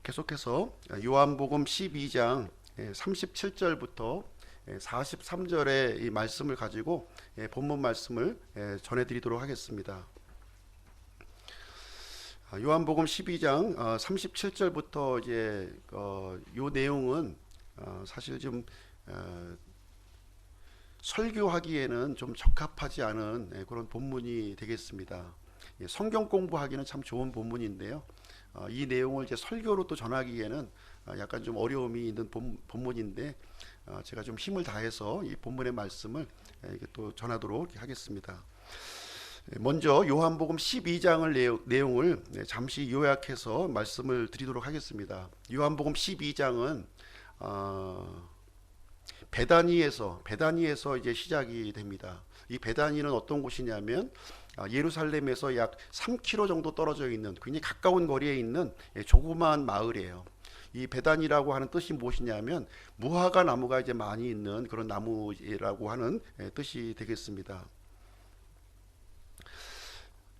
계속해서 요한복음 12장 37절부터 43절의 이 말씀을 가지고 본문 말씀을 전해드리도록 하겠습니다. 요한복음 12장 37절부터 이제 요 내용은 사실 좀 설교하기에는 좀 적합하지 않은 그런 본문이 되겠습니다. 성경 공부하기는 참 좋은 본문인데요. 이 내용을 이제 설교로 또 전하기에는 약간 좀 어려움이 있는 본문인데 제가 좀 힘을 다해서 이 본문의 말씀을 또 전하도록 하겠습니다. 먼저 요한복음 12장을 내용을 잠시 요약해서 말씀을 드리도록 하겠습니다. 요한복음 12장은 베다니에서 이제 시작이 됩니다. 이 베다니는 어떤 곳이냐면 예루살렘에서 약 3km 정도 떨어져 있는 굉장히 가까운 거리에 있는 조그마한 마을이에요. 이 베단이라고 하는 뜻이 무엇이냐면 무화과 나무가 이제 많이 있는 그런 나무라고 하는 뜻이 되겠습니다.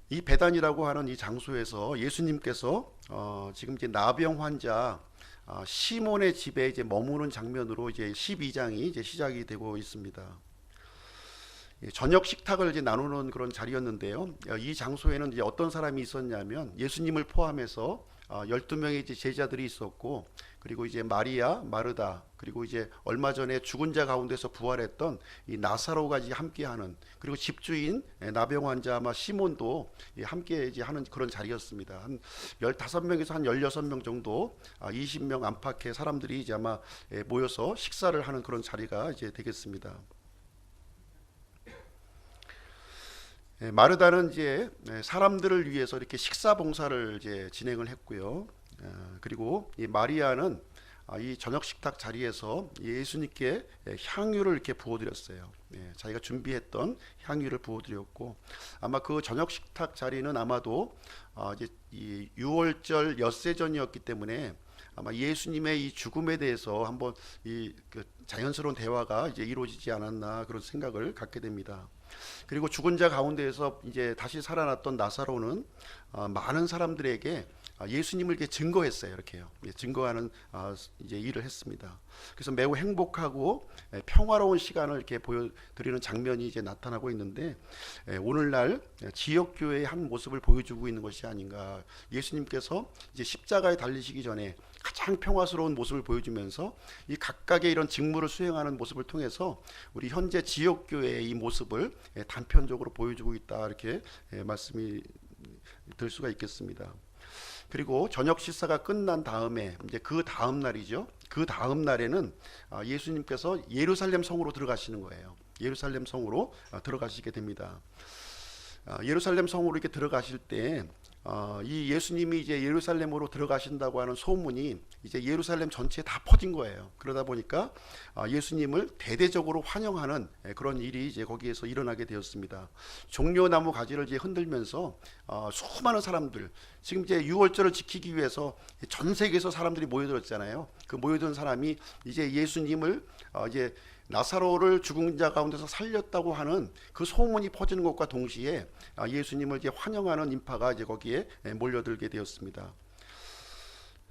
이 베단이라고 하는 이 장소에서 예수님께서 지금 이제 나병 환자 시몬의 집에 이제 머무는 장면으로 이제 12장이 이제 시작이 되고 있습니다. 저녁 식탁을 이제 나누는 그런 자리였는데요. 이 장소에는 이제 어떤 사람이 있었냐면 예수님을 포함해서 12명의 이제 제자들이 있었고, 그리고 이제 마리아, 마르다, 그리고 이제 얼마 전에 죽은 자 가운데서 부활했던 이 나사로가 이제 함께하는, 그리고 집주인 나병 환자 아마 시몬도 함께 이제 하는 그런 자리였습니다. 한 15명에서 한 16명 정도, 20명 안팎의 사람들이 이제 아마 모여서 식사를 하는 그런 자리가 이제 되겠습니다. 마르다는 이제 사람들을 위해서 이렇게 식사 봉사를 이제 진행을 했고요. 그리고 이 마리아는 이 저녁 식탁 자리에서 예수님께 향유를 이렇게 부어드렸어요. 자기가 준비했던 향유를 부어드렸고, 아마 그 저녁 식탁 자리는 아마도 이제 이 6월절 엿새전이었기 때문에 아마 예수님의 이 죽음에 대해서 한번 그 자연스러운 대화가 이제 이루어지지 않았나 그런 생각을 갖게 됩니다. 그리고 죽은 자 가운데에서 이제 다시 살아났던 나사로는 많은 사람들에게 예수님을 이렇게 증거했어요. 이렇게요. 증거하는 이제 일을 했습니다. 그래서 매우 행복하고 평화로운 시간을 이렇게 보여드리는 장면이 이제 나타나고 있는데, 오늘날 지역 교회의 한 모습을 보여주고 있는 것이 아닌가. 예수님께서 이제 십자가에 달리시기 전에 가장 평화스러운 모습을 보여주면서 이 각각의 이런 직무를 수행하는 모습을 통해서 우리 현재 지역 교회의 이 모습을 단편적으로 보여주고 있다, 이렇게 말씀이 들 수가 있겠습니다. 그리고 저녁 식사가 끝난 다음에 이제 그 다음 날이죠. 그 다음 날에는 예수님께서 예루살렘 성으로 들어가시는 거예요. 예루살렘 성으로 들어가시게 됩니다. 예루살렘 성으로 이렇게 들어가실 때 이 예수님이 이제 예루살렘으로 들어가신다고 하는 소문이 이제 예루살렘 전체에 다 퍼진 거예요. 그러다 보니까 예수님을 대대적으로 환영하는 그런 일이 이제 거기에서 일어나게 되었습니다. 종려나무 가지를 이제 흔들면서 수많은 사람들, 지금 이제 유월절을 지키기 위해서 전 세계에서 사람들이 모여들었잖아요. 그 모여든 사람이 이제 예수님을 이제 나사로를 죽은 자 가운데서 살렸다고 하는 그 소문이 퍼지는 것과 동시에 예수님을 이제 환영하는 인파가 이제 거기에 몰려들게 되었습니다.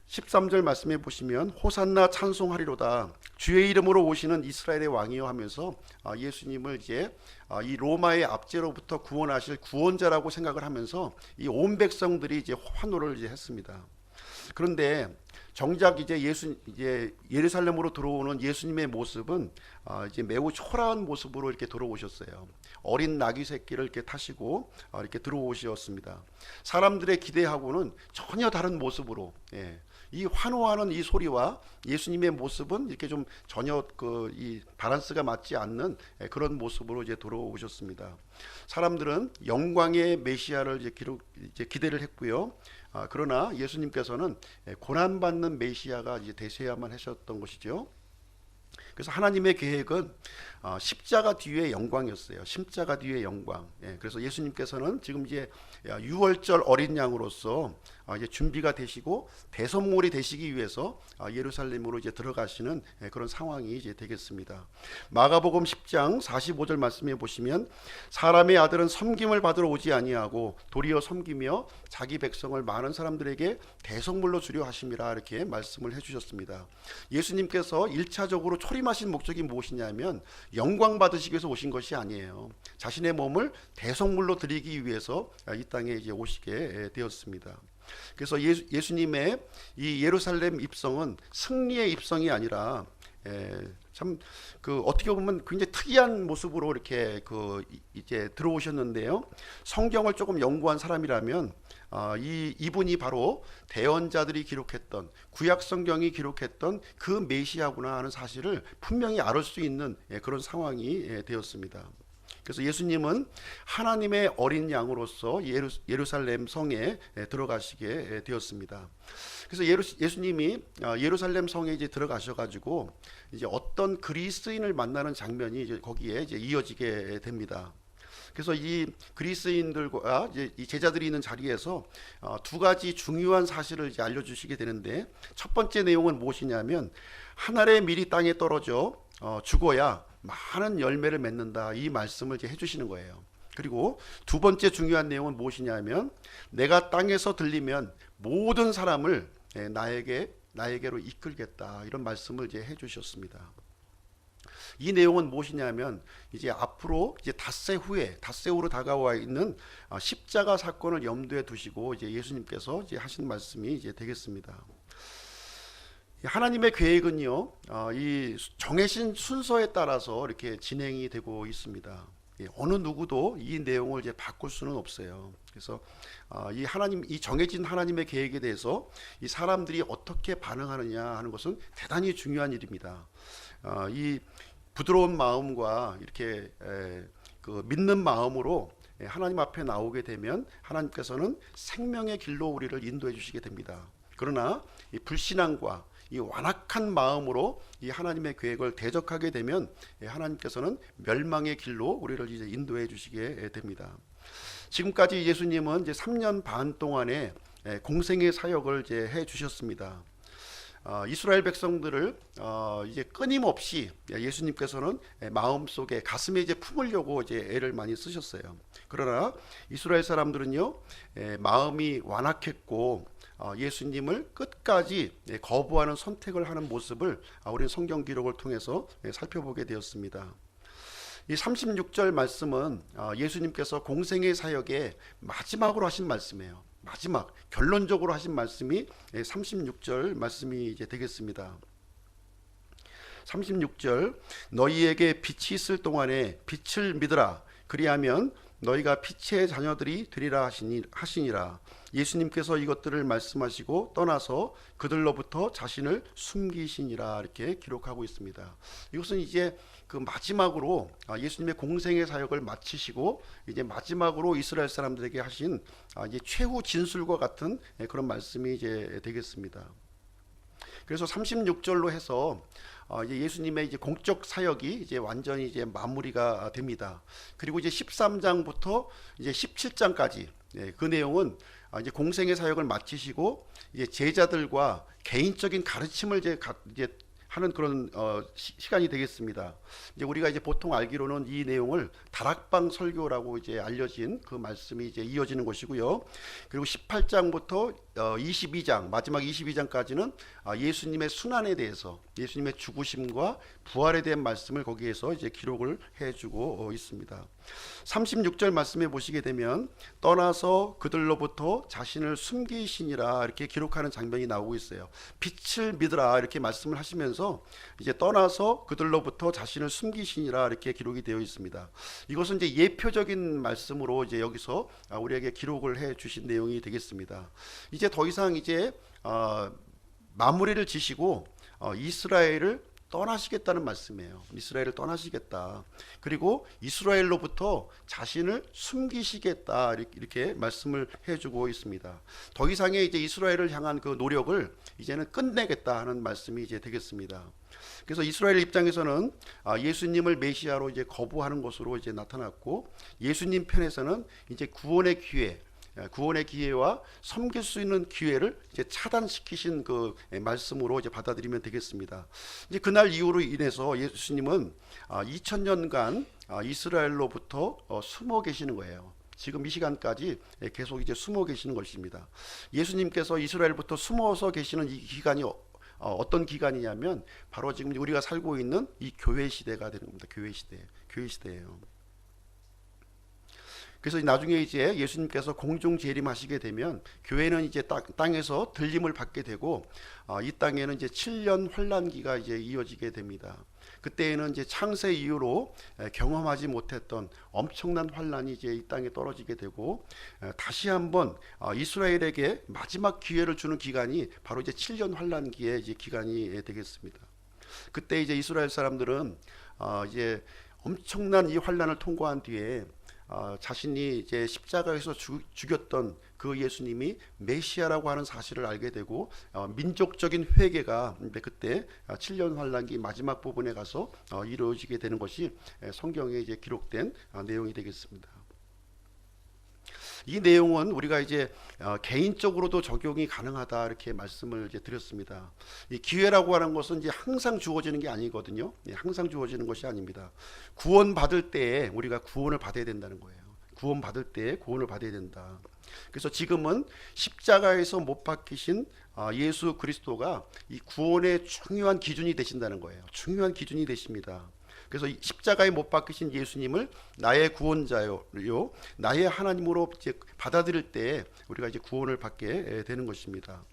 13절 말씀해 보시면 호산나 찬송하리로다 주의 이름으로 오시는 이스라엘의 왕이여 하면서 예수님을 이제 이 로마의 압제로부터 구원하실 구원자라고 생각을 하면서 이 온 백성들이 이제 환호를 이제 했습니다. 그런데 정작 이제 예루살렘으로 들어오는 예수님의 모습은 이제 매우 초라한 모습으로 이렇게 들어오셨어요. 어린 나귀 새끼를 이렇게 타시고 이렇게 들어오셨습니다. 사람들의 기대하고는 전혀 다른 모습으로, 이 환호하는 이 소리와 예수님의 모습은 이렇게 좀 전혀 이 밸런스가 맞지 않는 그런 모습으로 이제 들어오셨습니다. 사람들은 영광의 메시아를 이제 기대를 했고요. 그러나 예수님께서는 고난받는 메시아가 이제 되셔야만 하셨던 것이죠. 그래서 하나님의 계획은 십자가 뒤의 영광이었어요. 십자가 뒤의 영광. 그래서 예수님께서는 지금 이제 유월절 어린 양으로서 이제 준비가 되시고 대선물이 되시기 위해서 예루살렘으로 이제 들어가시는 그런 상황이 이제 되겠습니다. 마가복음 10장 45절 말씀에 보시면 사람의 아들은 섬김을 받으러 오지 아니하고 도리어 섬기며 자기 백성을 많은 사람들에게 대성물로 주려 하심이라 이렇게 말씀을 해주셨습니다. 예수님께서 1차적으로 초림하신 목적이 무엇이냐면 영광 받으시기 위해서 오신 것이 아니에요. 자신의 몸을 대성물로 드리기 위해서 이 땅에 이제 오시게 되었습니다. 그래서 예수님의 이 예루살렘 입성은 승리의 입성이 아니라 참 어떻게 보면 굉장히 특이한 모습으로 이렇게 이제 들어오셨는데요. 성경을 조금 연구한 사람이라면 이분이 바로 대언자들이 기록했던 구약 성경이 기록했던 그 메시아구나 하는 사실을 분명히 알 수 있는 그런 상황이 되었습니다. 그래서 예수님은 하나님의 어린 양으로서 예루살렘 성에 들어가시게 되었습니다. 그래서 예수님이 예루살렘 성에 이제 들어가셔가지고 이제 어떤 그리스인을 만나는 장면이 이제 거기에 이제 이어지게 됩니다. 그래서 이 그리스인들과 이제 이 제자들이 있는 자리에서 두 가지 중요한 사실을 이제 알려주시게 되는데, 첫 번째 내용은 무엇이냐면 한 알의 밀이 땅에 떨어져 죽어야 많은 열매를 맺는다, 이 말씀을 이제 해주시는 거예요. 그리고 두 번째 중요한 내용은 무엇이냐면 내가 땅에서 들리면 모든 사람을 나에게로 이끌겠다, 이런 말씀을 이제 해주셨습니다. 이 내용은 무엇이냐면 이제 앞으로 이제 닷새 후로 다가와 있는 십자가 사건을 염두에 두시고 이제 예수님께서 이제 하신 말씀이 이제 되겠습니다. 하나님의 계획은요, 이 정해진 순서에 따라서 이렇게 진행이 되고 있습니다. 어느 누구도 이 내용을 이제 바꿀 수는 없어요. 그래서 이 정해진 하나님의 계획에 대해서 이 사람들이 어떻게 반응하느냐 하는 것은 대단히 중요한 일입니다. 이 부드러운 마음과 이렇게 믿는 마음으로 하나님 앞에 나오게 되면 하나님께서는 생명의 길로 우리를 인도해 주시게 됩니다. 그러나 이 불신앙과 이 완악한 마음으로 이 하나님의 계획을 대적하게 되면 하나님께서는 멸망의 길로 우리를 이제 인도해 주시게 됩니다. 지금까지 예수님은 이제 3년 반 동안의 공생의 사역을 이제 해 주셨습니다. 이스라엘 백성들을 이제 끊임없이 예수님께서는 마음속에 가슴에 이제 품으려고 이제 애를 많이 쓰셨어요. 그러나 이스라엘 사람들은요, 마음이 완악했고 예수님을 끝까지 거부하는 선택을 하는 모습을 우리는 성경 기록을 통해서 살펴보게 되었습니다. 이 36절 말씀은 예수님께서 공생의 사역의 마지막으로 하신 말씀이에요. 마지막 결론적으로 하신 말씀이 36절 말씀이 이제 되겠습니다. 36절, 너희에게 빛이 있을 동안에 빛을 믿으라. 그리하면 너희가 빛의 자녀들이 되리라 하시니라. 예수님께서 이것들을 말씀하시고 떠나서 그들로부터 자신을 숨기시니라, 이렇게 기록하고 있습니다. 이것은 이제 그 마지막으로 예수님의 공생의 사역을 마치시고 이제 마지막으로 이스라엘 사람들에게 하신 이제 최후 진술과 같은 그런 말씀이 이제 되겠습니다. 그래서 36절로 해서 이제 예수님의 이제 공적 사역이 이제 완전히 이제 마무리가 됩니다. 그리고 이제 13장부터 이제 17장까지 그 내용은 이제 공생의 사역을 마치시고 이제 제자들과 개인적인 가르침을 이제 하는 그런 시간이 되겠습니다. 이제 우리가 이제 보통 알기로는 이 내용을 다락방 설교라고 이제 알려진 그 말씀이 이제 이어지는 것이고요. 그리고 18장부터 22장, 마지막 22장까지는 예수님의 순환에 대해서, 예수님의 죽으심과 부활에 대한 말씀을 거기에서 이제 기록을 해주고 있습니다. 36절 말씀에 보시게 되면 떠나서 그들로부터 자신을 숨기시니라, 이렇게 기록하는 장면이 나오고 있어요. 빛을 믿으라, 이렇게 말씀을 하시면서 이제 떠나서 그들로부터 자신을 숨기시니라, 이렇게 기록이 되어 있습니다. 이것은 이제 예표적인 말씀으로 이제 여기서 우리에게 기록을 해 주신 내용이 되겠습니다. 이제 더 이상 이제 마무리를 지시고 이스라엘을 떠나시겠다는 말씀이에요. 이스라엘을 떠나시겠다. 그리고 이스라엘로부터 자신을 숨기시겠다, 이렇게 말씀을 해주고 있습니다. 더 이상의 이제 이스라엘을 향한 그 노력을 이제는 끝내겠다 하는 말씀이 이제 되겠습니다. 그래서 이스라엘 입장에서는 예수님을 메시아로 이제 거부하는 것으로 이제 나타났고, 예수님 편에서는 이제 구원의 기회, 구원의 기회와 섬길 수 있는 기회를 이제 차단시키신 그 말씀으로 이제 받아들이면 되겠습니다. 이제 그날 이후로 인해서 예수님은 2000년간 이스라엘로부터 숨어 계시는 거예요. 지금 이 시간까지 계속 이제 숨어 계시는 것입니다. 예수님께서 이스라엘부터 숨어서 계시는 이 기간이 어떤 기간이냐면 바로 지금 우리가 살고 있는 이 교회 시대가 되는 겁니다. 교회 시대예요. 그래서 나중에 이제 예수님께서 공중 재림하시게 되면 교회는 이제 땅에서 들림을 받게 되고 이 땅에는 이제 7년 환란기가 이제 이어지게 됩니다. 그때에는 이제 창세 이후로 경험하지 못했던 엄청난 환란이 이제 이 땅에 떨어지게 되고 다시 한번 이스라엘에게 마지막 기회를 주는 기간이 바로 이제 7년 환란기의 이제 기간이 되겠습니다. 그때 이제 이스라엘 사람들은 이제 엄청난 이 환란을 통과한 뒤에 자신이 이제 십자가에서 죽였던 그 예수님이 메시아라고 하는 사실을 알게 되고 민족적인 회개가 그때 7년 환란기 마지막 부분에 가서 이루어지게 되는 것이 성경에 이제 기록된 내용이 되겠습니다. 이 내용은 우리가 이제 개인적으로도 적용이 가능하다 이렇게 말씀을 이제 드렸습니다. 이 기회라고 하는 것은 이제 항상 주어지는 게 아니거든요. 항상 주어지는 것이 아닙니다. 구원 받을 때에 우리가 구원을 받아야 된다는 거예요. 구원 받을 때에 구원을 받아야 된다. 그래서 지금은 십자가에서 못 박히신 예수 그리스도가 이 구원의 중요한 기준이 되신다는 거예요. 중요한 기준이 되십니다. 그래서 십자가에 못 박히신 예수님을 나의 구원자요, 나의 하나님으로 이제 받아들일 때 우리가 이제 구원을 받게 되는 것입니다.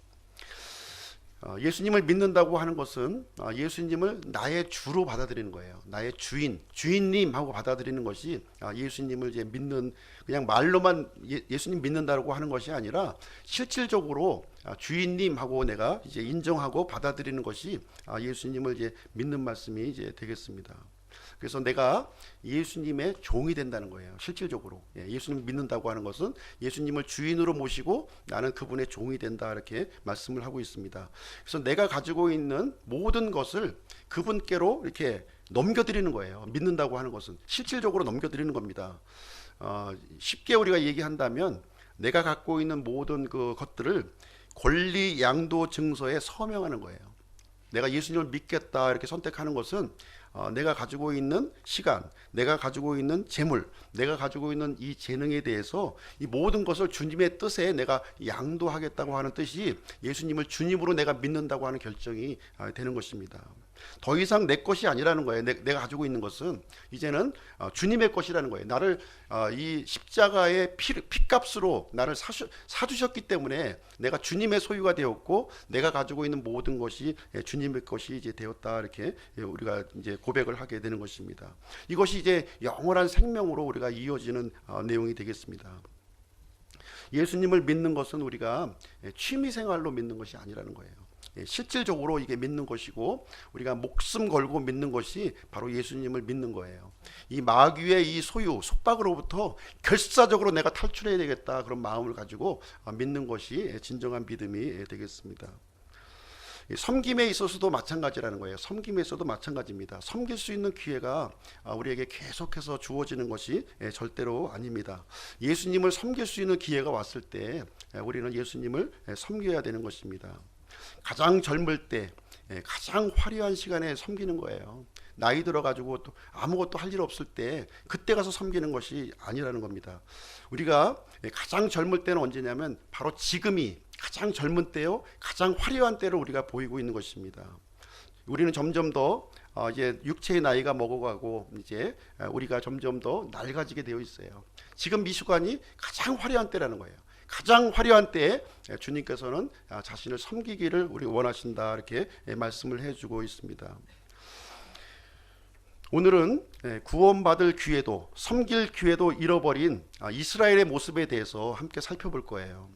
예수님을 믿는다고 하는 것은 예수님을 나의 주로 받아들이는 거예요. 나의 주인님 하고 받아들이는 것이 예수님을 이제 믿는, 그냥 말로만 예수님 믿는다고 하는 것이 아니라 실질적으로 주인님 하고 내가 이제 인정하고 받아들이는 것이 예수님을 이제 믿는 말씀이 이제 되겠습니다. 그래서 내가 예수님의 종이 된다는 거예요. 실질적으로 예수님 믿는다고 하는 것은 예수님을 주인으로 모시고 나는 그분의 종이 된다 이렇게 말씀을 하고 있습니다. 그래서 내가 가지고 있는 모든 것을 그분께로 이렇게 넘겨드리는 거예요. 믿는다고 하는 것은 실질적으로 넘겨드리는 겁니다. 쉽게 우리가 얘기한다면 내가 갖고 있는 모든 그 것들을 권리 양도 증서에 서명하는 거예요. 내가 예수님을 믿겠다 이렇게 선택하는 것은 내가 가지고 있는 시간, 내가 가지고 있는 재물, 내가 가지고 있는 이 재능에 대해서 이 모든 것을 주님의 뜻에 내가 양도하겠다고 하는 뜻이 예수님을 주님으로 내가 믿는다고 하는 결정이 되는 것입니다. 더 이상 내 것이 아니라는 거예요. 내가 가지고 있는 것은 이제는 주님의 것이라는 거예요. 나를 이 십자가의 피값으로 나를 사주셨기 때문에 내가 주님의 소유가 되었고 내가 가지고 있는 모든 것이 주님의 것이 이제 되었다 이렇게 우리가 이제 고백을 하게 되는 것입니다. 이것이 이제 영원한 생명으로 우리가 이어지는 내용이 되겠습니다. 예수님을 믿는 것은 우리가 취미 생활로 믿는 것이 아니라는 거예요. 실질적으로 이게 믿는 것이고 우리가 목숨 걸고 믿는 것이 바로 예수님을 믿는 거예요. 이 마귀의 이 소유 속박으로부터 결사적으로 내가 탈출해야 되겠다 그런 마음을 가지고 믿는 것이 진정한 믿음이 되겠습니다. 섬김에 있어서도 마찬가지라는 거예요. 섬김에 있어도 마찬가지입니다. 섬길 수 있는 기회가 우리에게 계속해서 주어지는 것이 절대로 아닙니다. 예수님을 섬길 수 있는 기회가 왔을 때 우리는 예수님을 섬겨야 되는 것입니다. 가장 젊을 때 가장 화려한 시간에 섬기는 거예요. 나이 들어가지고 또 아무것도 할 일 없을 때 그때 가서 섬기는 것이 아니라는 겁니다. 우리가 가장 젊을 때는 언제냐면 바로 지금이 가장 젊은 때요, 가장 화려한 때를 우리가 보이고 있는 것입니다. 우리는 점점 더 이제 육체의 나이가 먹어가고 이제 우리가 점점 더 낡아지게 되어 있어요. 지금 이 시간이 가장 화려한 때라는 거예요. 가장 화려한 때에 주님께서는 자신을 섬기기를 우리 원하신다 이렇게 말씀을 해주고 있습니다. 오늘은 구원받을 기회도 섬길 기회도 잃어버린 이스라엘의 모습에 대해서 함께 살펴볼 거예요.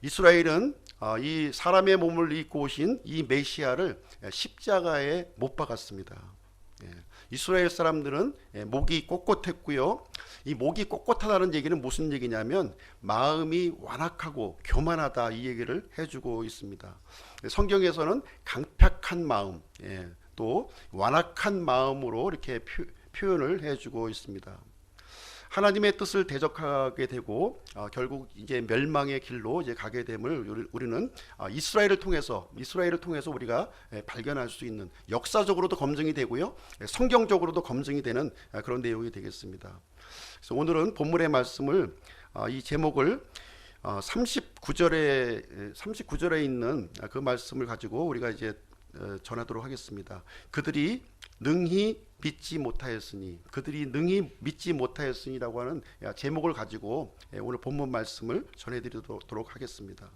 이스라엘은 이 사람의 몸을 입고 오신 이 메시아를 십자가에 못 박았습니다. 이스라엘 사람들은 목이 꼿꼿했고요. 이 목이 꼿꼿하다는 얘기는 무슨 얘기냐면 마음이 완악하고 교만하다 이 얘기를 해주고 있습니다. 성경에서는 강팍한 마음, 또 완악한 마음으로 이렇게 표현을 해주고 있습니다. 하나님의 뜻을 대적하게 되고 결국 이제 멸망의 길로 이제 가게 됨을 우리는 이스라엘을 통해서 우리가 발견할 수 있는, 역사적으로도 검증이 되고요, 성경적으로도 검증이 되는 그런 내용이 되겠습니다. 그래서 오늘은 본문의 말씀을 이 제목을 39절에 있는 그 말씀을 가지고 우리가 이제 전하도록 하겠습니다. 그들이 능히 믿지 못하였으니라고 하는 제목을 가지고 오늘 본문 말씀을 전해드리도록 하겠습니다.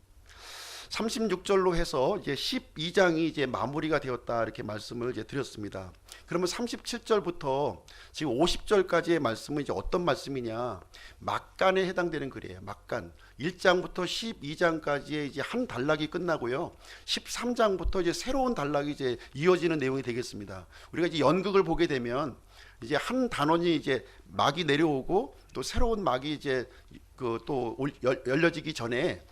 36절로 해서 이제 12장이 이제 마무리가 되었다 이렇게 말씀을 이제 드렸습니다. 그러면 37절부터 지금 50절까지의 말씀은 이제 어떤 말씀이냐? 막간에 해당되는 글이에요. 막간. 1장부터 12장까지의 이제 한 단락이 끝나고요. 13장부터 이제 새로운 단락이 이제 이어지는 내용이 되겠습니다. 우리가 이제 연극을 보게 되면 이제 한 단원이 이제 막이 내려오고 또 새로운 막이 이제 또 열려지기 전에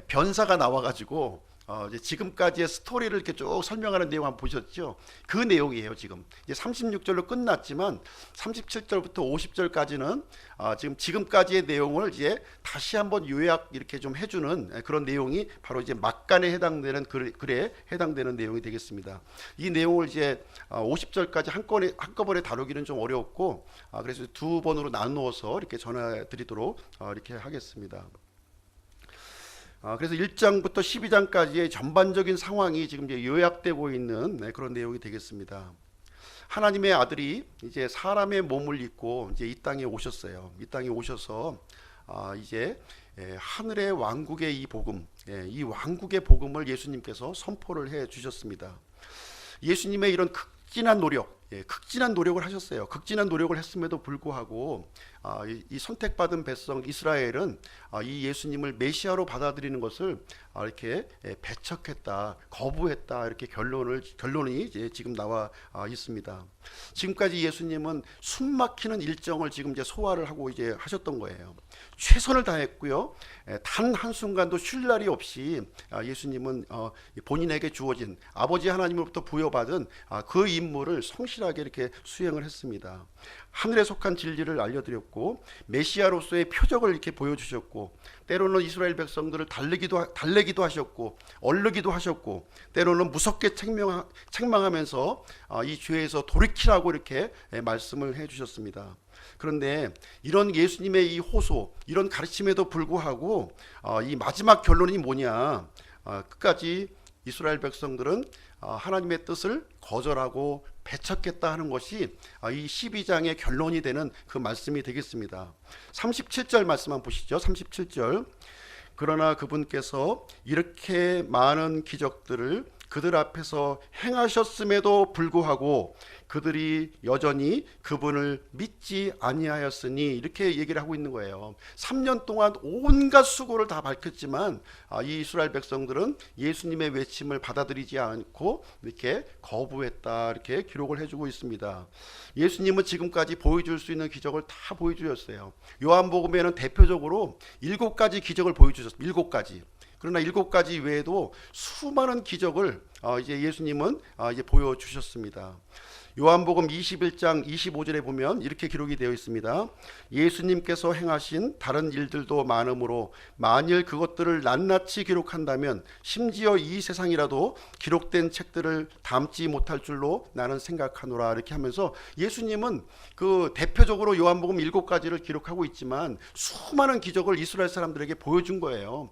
변사가 나와가지고 이제 지금까지의 스토리를 이렇게 쭉 설명하는 내용 한번 보셨죠? 그 내용이에요. 지금 이제 36절로 끝났지만 37절부터 50절까지는 지금까지의 내용을 이제 다시 한번 요약 이렇게 좀 해주는 그런 내용이 바로 이제 막간에 해당되는 글에 해당되는 내용이 되겠습니다. 이 내용을 이제 50절까지 한꺼번에 다루기는 좀 어려웠고 그래서 두 번으로 나누어서 이렇게 전해드리도록 이렇게 하겠습니다. 그래서 1장부터 12장까지의 전반적인 상황이 지금 이제 요약되고 있는 그런 내용이 되겠습니다. 하나님의 아들이 이제 사람의 몸을 입고 이제 이 땅에 오셨어요. 이 땅에 오셔서 이제 하늘의 왕국의 이 복음, 이 왕국의 복음을 예수님께서 선포를 해 주셨습니다. 예수님의 이런 극진한 노력을 하셨어요. 극진한 노력을 했음에도 불구하고 이 선택받은 백성 이스라엘은 이 예수님을 메시아로 받아들이는 것을 이렇게 배척했다, 거부했다, 이렇게 결론이 이제 지금 나와 있습니다. 지금까지 예수님은 숨막히는 일정을 지금 이제 소화를 하고 이제 하셨던 거예요. 최선을 다했고요. 단 한순간도 쉴 날이 없이 예수님은 본인에게 주어진 아버지 하나님으로부터 부여받은 그 임무를 성실하게 이렇게 수행을 했습니다. 하늘에 속한 진리를 알려드렸고 메시아로서의 표적을 이렇게 보여주셨고 때로는 이스라엘 백성들을 달래기도 하셨고 얼르기도 하셨고 때로는 무섭게 책망하면서 이 죄에서 돌이키라고 이렇게 말씀을 해주셨습니다. 그런데 이런 예수님의 이 호소, 이런 가르침에도 불구하고 이 마지막 결론이 뭐냐? 끝까지 이스라엘 백성들은 하나님의 뜻을 거절하고 배척했다 하는 것이 이 12장의 결론이 되는 그 말씀이 되겠습니다. 37절 말씀 한번 보시죠. 37절. 그러나 그분께서 이렇게 많은 기적들을 그들 앞에서 행하셨음에도 불구하고 그들이 여전히 그분을 믿지 아니하였으니, 이렇게 얘기를 하고 있는 거예요. 3년 동안 온갖 수고를 다 밝혔지만 이 이스라엘 백성들은 예수님의 외침을 받아들이지 않고 이렇게 거부했다, 이렇게 기록을 해주고 있습니다. 예수님은 지금까지 보여줄 수 있는 기적을 다 보여주셨어요. 요한복음에는 대표적으로 7가지 기적을 보여주셨습니다. 7가지. 그러나 7가지 외에도 수많은 기적을 이제 예수님은 이제 보여주셨습니다. 요한복음 21장 25절에 보면 이렇게 기록이 되어 있습니다. 예수님께서 행하신 다른 일들도 많으므로 만일 그것들을 낱낱이 기록한다면 심지어 이 세상이라도 기록된 책들을 담지 못할 줄로 나는 생각하노라, 이렇게 하면서 예수님은 그 대표적으로 요한복음 7가지를 기록하고 있지만 수많은 기적을 이스라엘 사람들에게 보여준 거예요.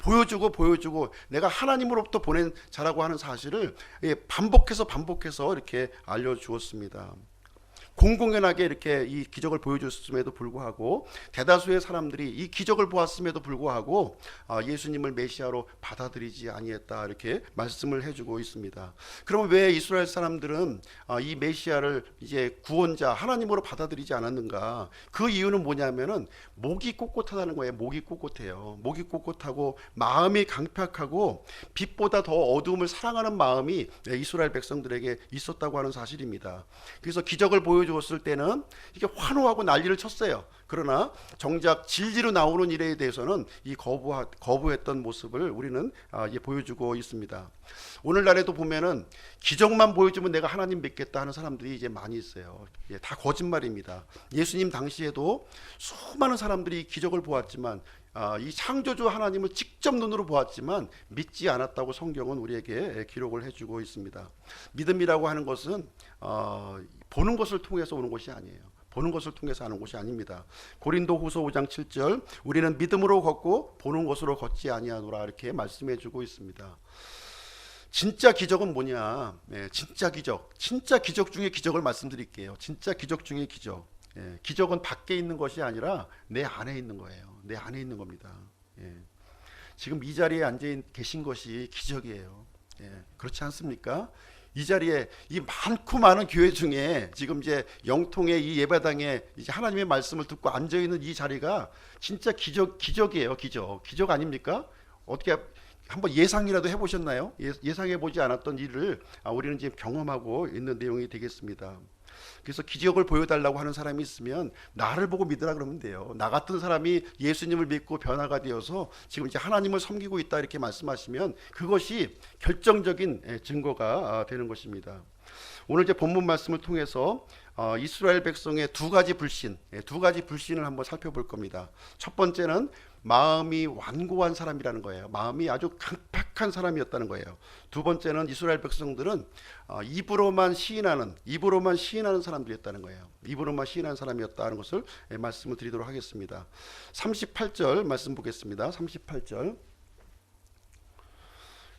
보여주고 내가 하나님으로부터 보낸 자라고 하는 사실을 반복해서 이렇게 알려주었습니다. 공공연하게 이렇게 이 기적을 보여줬음에도 불구하고 대다수의 사람들이 이 기적을 보았음에도 불구하고 예수님을 메시아로 받아들이지 아니했다, 이렇게 말씀을 해주고 있습니다. 그럼 왜 이스라엘 사람들은 이 메시아를 이제 구원자 하나님으로 받아들이지 않았는가? 그 이유는 뭐냐면은 목이 꼿꼿하다는 거예요. 목이 꼿꼿해요. 목이 꼿꼿하고 마음이 강팍하고 빛보다 더 어두움을 사랑하는 마음이 이스라엘 백성들에게 있었다고 하는 사실입니다. 그래서 기적을 보여 보여주었을 때는 이게 환호하고 난리를 쳤어요. 그러나 정작 진리로 나오는 일에 대해서는 이 거부했던 모습을 우리는 보여주고 있습니다. 오늘날에도 보면은 기적만 보여주면 내가 하나님 믿겠다 하는 사람들이 이제 많이 있어요. 다 거짓말입니다. 예수님 당시에도 수많은 사람들이 기적을 보았지만 이 창조주 하나님을 직접 눈으로 보았지만 믿지 않았다고 성경은 우리에게 기록을 해주고 있습니다. 믿음이라고 하는 것은 보는 것을 통해서 오는 것이 아니에요. 보는 것을 통해서 하는 것이 아닙니다. 고린도후서 5장 7절 우리는 믿음으로 걷고 보는 것으로 걷지 아니하노라 이렇게 말씀해 주고 있습니다. 진짜 기적은 뭐냐? 진짜 기적 중에 기적을 말씀드릴게요. 진짜 기적 중에 기적. 기적은 밖에 있는 것이 아니라 내 안에 있는 거예요. 내 안에 있는 겁니다. 지금 이 자리에 앉아 계신 것이 기적이에요. 그렇지 않습니까? 이 자리에 이 많고 많은 교회 중에 지금 이제 영통의 이 예배당에 이제 하나님의 말씀을 듣고 앉아 있는 이 자리가 진짜 기적이에요. 기적 아닙니까? 어떻게 한번 예상이라도 해보셨나요? 예상해 보지 않았던 일을 우리는 지금 경험하고 있는 내용이 되겠습니다. 그래서 기적을 보여달라고 하는 사람이 있으면 나를 보고 믿으라 그러면 돼요. 나 같은 사람이 예수님을 믿고 변화가 되어서 지금 이제 하나님을 섬기고 있다 이렇게 말씀하시면 그것이 결정적인 증거가 되는 것입니다. 오늘 이제 본문 말씀을 통해서 이스라엘 백성의 두 가지 불신을 한번 살펴볼 겁니다. 첫 번째는 마음이 완고한 사람이라는 거예요. 마음이 아주 강팍한 사람이었다는 거예요. 두 번째는 이스라엘 백성들은 입으로만 시인하는 사람들이었다는 거예요. 입으로만 시인하는 사람이었다는 것을 말씀을 드리도록 하겠습니다. 38절 말씀 보겠습니다. 38절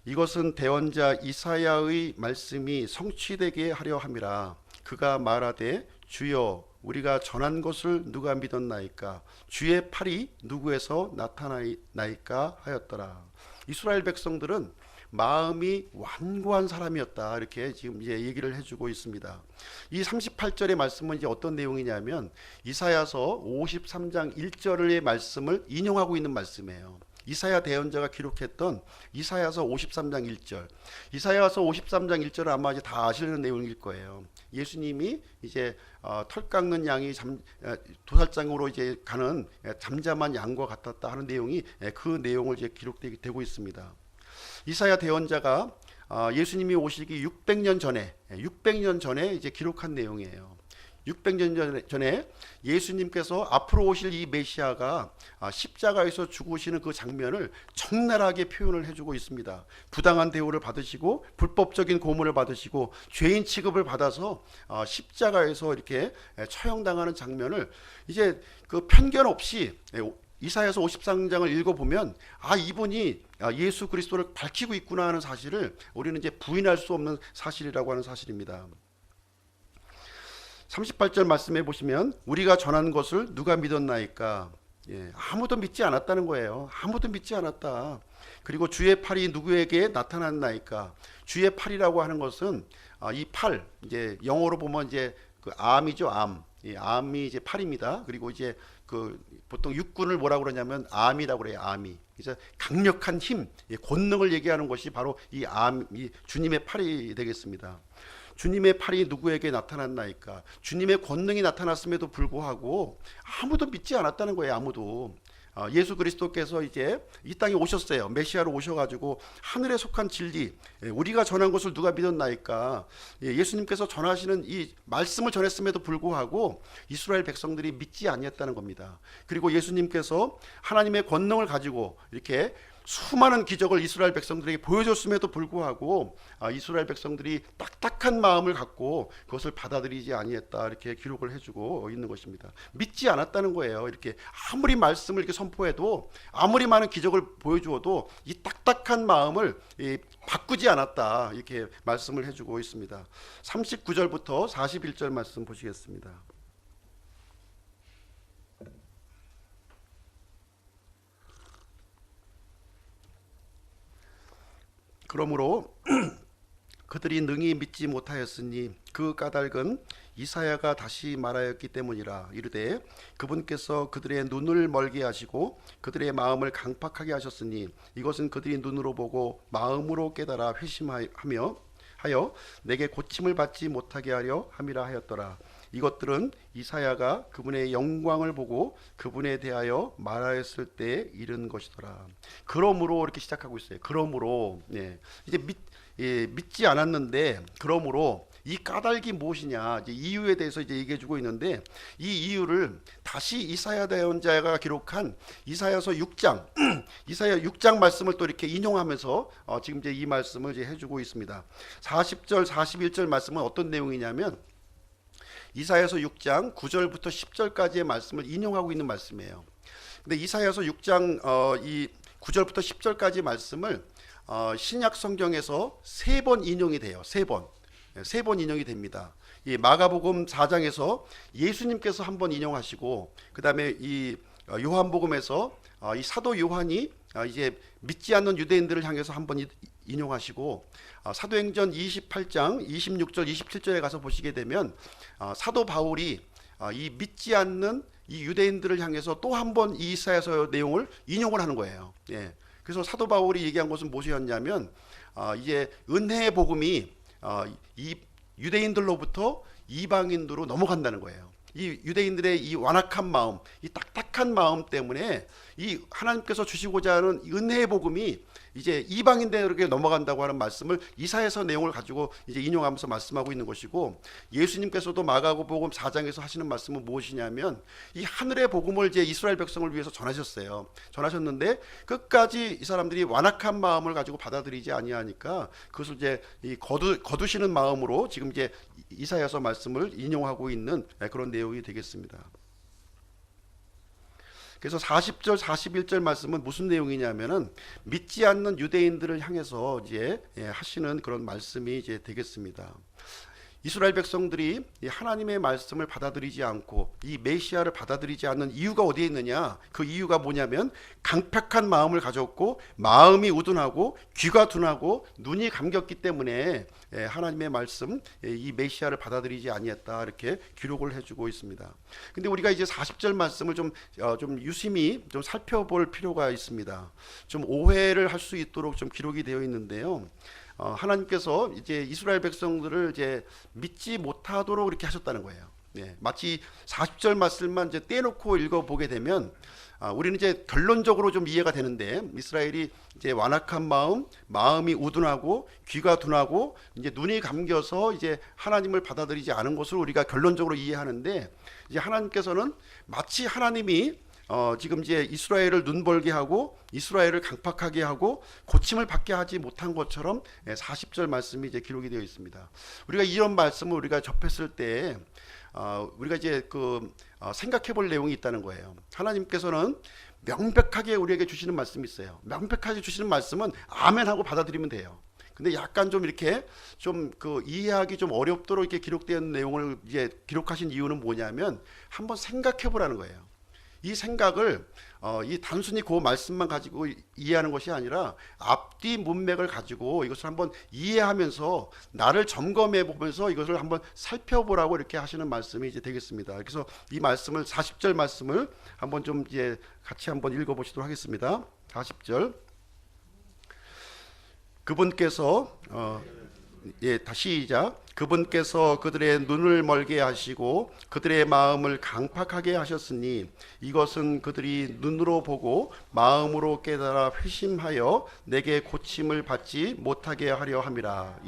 이것은 대언자 이사야의 말씀이 성취되게 하려 함이라. 그가 말하되 주여 우리가 전한 것을 누가 믿었나이까? 주의 팔이 누구에서 나타나이까 하였더라. 이스라엘 백성들은 마음이 완고한 사람이었다 이렇게 지금 이제 얘기를 해주고 있습니다. 이 38절의 말씀은 이제 어떤 내용이냐면 이사야서 53장 1절의 말씀을 인용하고 있는 말씀이에요. 이사야 대언자가 기록했던 이사야서 53장 1절. 이사야서 53장 1절은 아마 이제 다 아시는 내용일 거예요. 예수님이 이제 털 깎는 양이 도살장으로 이제 가는 잠잠한 양과 같았다 하는 내용이 그 내용을 이제 기록되고 있습니다. 이사야 대언자가 예수님이 오시기 600년 전에 이제 기록한 내용이에요. 600년 전에 예수님께서 앞으로 오실 이 메시아가 십자가에서 죽으시는 그 장면을 적나라하게 표현을 해주고 있습니다. 부당한 대우를 받으시고 불법적인 고문을 받으시고 죄인 취급을 받아서 십자가에서 이렇게 처형당하는 장면을 이제 그 편견 없이 이사야서 53장을 읽어보면 이분이 예수 그리스도를 밝히고 있구나 하는 사실을 우리는 이제 부인할 수 없는 사실이라고 하는 사실입니다. 38절 말씀해 보시면 우리가 전한 것을 누가 믿었나이까? 아무도 믿지 않았다는 거예요. 아무도 믿지 않았다. 그리고 주의 팔이 누구에게 나타났나이까? 주의 팔이라고 하는 것은 이 팔, 이제 영어로 보면 이제 그 암이죠, 암. 암이 이제 팔입니다. 그리고 이제 그 보통 육군을 뭐라고 그러냐면 암이라고 그래요. 암이. 그래서 강력한 힘, 권능을 얘기하는 것이 바로 이 암, 이 주님의 팔이 되겠습니다. 주님의 팔이 누구에게 나타났나이까? 주님의 권능이 나타났음에도 불구하고 아무도 믿지 않았다는 거예요. 아무도. 예수 그리스도께서 이제 이 땅에 오셨어요. 메시아로 오셔가지고 하늘에 속한 진리, 우리가 전한 것을 누가 믿었나이까? 예수님께서 전하시는 이 말씀을 전했음에도 불구하고 이스라엘 백성들이 믿지 아니했다는 겁니다. 그리고 예수님께서 하나님의 권능을 가지고 이렇게 수많은 기적을 이스라엘 백성들에게 보여줬음에도 불구하고 이스라엘 백성들이 딱딱한 마음을 갖고 그것을 받아들이지 아니했다 이렇게 기록을 해주고 있는 것입니다. 믿지 않았다는 거예요. 이렇게 아무리 말씀을 이렇게 선포해도 아무리 많은 기적을 보여주어도 이 딱딱한 마음을 바꾸지 않았다 이렇게 말씀을 해주고 있습니다. 39절부터 41절 말씀 보시겠습니다. 그러므로 그들이 능히 믿지 못하였으니 그 까닭은 이사야가 다시 말하였기 때문이라. 이르되 그분께서 그들의 눈을 멀게 하시고 그들의 마음을 강팍하게 하셨으니 이것은 그들이 눈으로 보고 마음으로 깨달아 회심하며 하여 내게 고침을 받지 못하게 하려 함이라 하였더라. 이것들은 이사야가 그분의 영광을 보고 그분에 대하여 말하였을 때 이른 것이더라. 그러므로 이렇게 시작하고 있어요. 그러므로 이제 믿지 않았는데 그러므로 이 까닭이 무엇이냐, 이제 이유에 대해서 이제 얘기해주고 있는데, 이 이유를 다시 이사야 대언자가 기록한 이사야서 6장 이사야 6장 말씀을 또 이렇게 인용하면서 지금 이제 이 말씀을 이제 해주고 있습니다. 40절 41절 말씀은 어떤 내용이냐면 이사야서 6장 9절부터 10절까지의 말씀을 인용하고 있는 말씀이에요. 근데 이사야서 6장 이 9절부터 10절까지 말씀을 신약 성경에서 3번 인용이 돼요. 3번 인용이 됩니다. 이 마가복음 4장에서 예수님께서 한번 인용하시고, 그 다음에 이 요한복음에서 이 사도 요한이 이제 믿지 않는 유대인들을 향해서 한번 인용하시고, 사도행전 28장 26절 27절에 가서 보시게 되면 사도 바울이 이 믿지 않는 이 유대인들을 향해서 또 한번 이 이사야서 내용을 인용을 하는 거예요. 그래서 사도 바울이 얘기한 것은 무엇이었냐면 이제 은혜의 복음이 이 유대인들로부터 이방인으로 넘어간다는 거예요. 이 유대인들의 이 완악한 마음, 이 딱딱한 마음 때문에 이 하나님께서 주시고자 하는 은혜의 복음이 이제 이방인들에게 넘어간다고 하는 말씀을 이사야서 내용을 가지고 이제 인용하면서 말씀하고 있는 것이고, 예수님께서도 마가복음 4장에서 하시는 말씀은 무엇이냐면 이 하늘의 복음을 이제 이스라엘 백성을 위해서 전하셨어요. 전하셨는데 끝까지 이 사람들이 완악한 마음을 가지고 받아들이지 아니하니까 그것을 이제 이 거두시는 마음으로 지금 이제 이사야서 말씀을 인용하고 있는 그런 내용이 되겠습니다. 그래서 40절 41절 말씀은 무슨 내용이냐면은 믿지 않는 유대인들을 향해서 이제 하시는 그런 말씀이 이제 되겠습니다. 이스라엘 백성들이 하나님의 말씀을 받아들이지 않고 이 메시아를 받아들이지 않는 이유가 어디에 있느냐? 그 이유가 뭐냐면 강팍한 마음을 가졌고 마음이 우둔하고 귀가 둔하고 눈이 감겼기 때문에 하나님의 말씀, 이 메시아를 받아들이지 아니했다, 이렇게 기록을 해주고 있습니다. 근데 우리가 이제 40절 말씀을 좀 유심히 좀 살펴볼 필요가 있습니다. 좀 오해를 할 수 있도록 좀 기록이 되어 있는데요. 하나님께서 이제 이스라엘 백성들을 이제 믿지 못하도록 이렇게 하셨다는 거예요. 마치 40절 말씀만 이제 떼놓고 읽어보게 되면 우리는 이제 결론적으로 좀 이해가 되는데, 이스라엘이 이제 완악한 마음이 우둔하고 귀가 둔하고 이제 눈이 감겨서 이제 하나님을 받아들이지 않은 것을 우리가 결론적으로 이해하는데, 이제 하나님께서는 마치 하나님이 지금 이제 이스라엘을 눈벌게 하고 이스라엘을 강팍하게 하고 고침을 받게 하지 못한 것처럼 40절 말씀이 이제 기록이 되어 있습니다. 우리가 이런 말씀을 우리가 접했을 때 우리가 이제 생각해볼 내용이 있다는 거예요. 하나님께서는 명백하게 우리에게 주시는 말씀이 있어요. 명백하게 주시는 말씀은 아멘하고 받아들이면 돼요. 근데 약간 좀 이렇게 좀 이해하기 좀 어렵도록 이렇게 기록된 내용을 이제 기록하신 이유는 뭐냐면 한번 생각해 보라는 거예요. 이 생각을 이 단순히 그 말씀만 가지고 이해하는 것이 아니라 앞뒤 문맥을 가지고 이것을 한번 이해하면서 나를 점검해 보면서 이것을 한번 살펴보라고 이렇게 하시는 말씀이 이제 되겠습니다. 그래서 이 말씀을 40절 말씀을 한번 좀 이제 같이 한번 읽어보시도록 하겠습니다. 40절. 그분께서 다시 시작. 그분께서 그들의 눈을 멀게 하시고 그들의 마음을 강팍하게 하셨으니 이것은 그들이 눈으로 보고 마음으로 깨달아 회심하여 내게 고침을 받지 못하게 하려 함이라.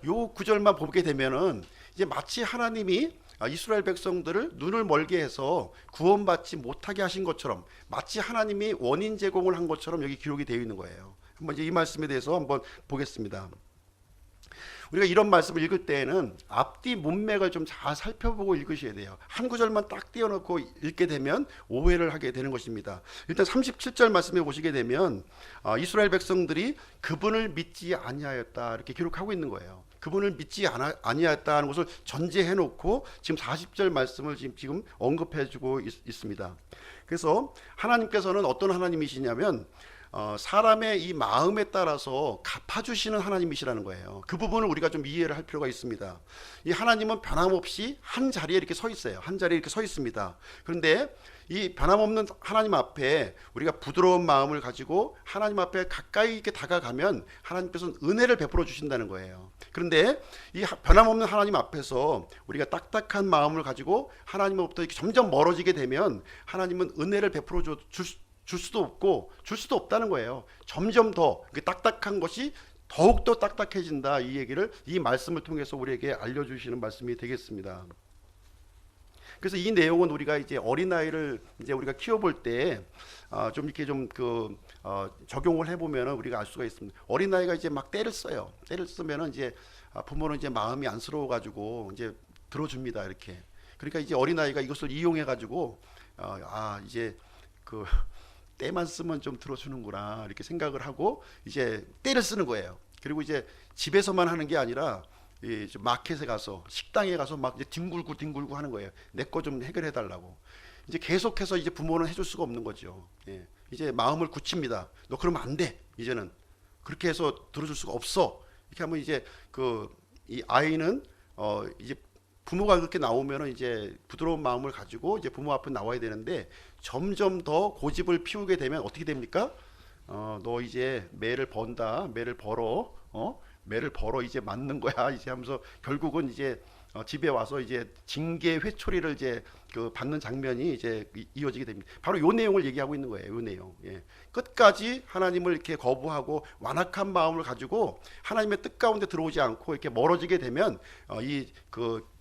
요 구절만 보게 되면은 이제 마치 하나님이 이스라엘 백성들을 눈을 멀게 해서 구원받지 못하게 하신 것처럼, 마치 하나님이 원인 제공을 한 것처럼 여기 기록이 되어 있는 거예요. 한번 이제 이 말씀에 대해서 한번 보겠습니다. 우리가 이런 말씀을 읽을 때에는 앞뒤 문맥을 좀 잘 살펴보고 읽으셔야 돼요. 한 구절만 딱 띄워놓고 읽게 되면 오해를 하게 되는 것입니다. 일단 37절 말씀에 보시게 되면 이스라엘 백성들이 그분을 믿지 아니하였다, 이렇게 기록하고 있는 거예요. 그분을 믿지 아니하였다는 것을 전제해놓고 지금 40절 말씀을 지금 언급해주고 있습니다. 그래서 하나님께서는 어떤 하나님이시냐면 사람의 이 마음에 따라서 갚아주시는 하나님이시라는 거예요. 그 부분을 우리가 좀 이해를 할 필요가 있습니다. 이 하나님은 변함없이 한 자리에 이렇게 서 있어요. 한 자리에 이렇게 서 있습니다. 그런데 이 변함없는 하나님 앞에 우리가 부드러운 마음을 가지고 하나님 앞에 가까이 이렇게 다가가면 하나님께서는 은혜를 베풀어 주신다는 거예요. 그런데 이 변함없는 하나님 앞에서 우리가 딱딱한 마음을 가지고 하나님으로부터 이렇게 점점 멀어지게 되면 하나님은 은혜를 베풀어 줄 수도 없고 줄 수도 없다는 거예요. 점점 더 그 딱딱한 것이 더욱더 딱딱해진다. 이 얘기를 이 말씀을 통해서 우리에게 알려주시는 말씀이 되겠습니다. 그래서 이 내용은 우리가 이제 어린아이를 이제 우리가 키워볼 때 좀 이렇게 좀 적용을 해보면 우리가 알 수가 있습니다. 어린아이가 이제 막 때를 써요. 때를 쓰면은 이제 부모는 이제 마음이 안쓰러워가지고 이제 들어줍니다. 이렇게. 그러니까 이제 어린아이가 이것을 이용해가지고 이제 그 때만 쓰면 좀 들어주는구나 이렇게 생각을 하고 이제 때를 쓰는 거예요. 그리고 이제 집에서만 하는 게 아니라 이 마켓에 가서 식당에 가서 막 이제 뒹굴고 하는 거예요. 내 거 좀 해결해 달라고. 이제 계속해서 이제 부모는 해줄 수가 없는 거죠. 예. 이제 마음을 굳힙니다. 너 그러면 안 돼. 이제는 그렇게 해서 들어줄 수가 없어. 이렇게 하면 이제 이 아이는 이제 부모가 그렇게 나오면은 이제 부드러운 마음을 가지고 이제 부모 앞에 나와야 되는데 점점 더 고집을 피우게 되면 어떻게 됩니까? 너 이제 매를 번다. 매를 벌어. 매를 벌어 이제 맞는 거야. 이제 하면서 결국은 이제 집에 와서 이제 징계 회초리를 이제 받는 장면이 이제 이어지게 됩니다. 바로 요 내용을 얘기하고 있는 거예요. 요 내용. 예. 끝까지 하나님을 이렇게 거부하고 완악한 마음을 가지고 하나님의 뜻 가운데 들어오지 않고 이렇게 멀어지게 되면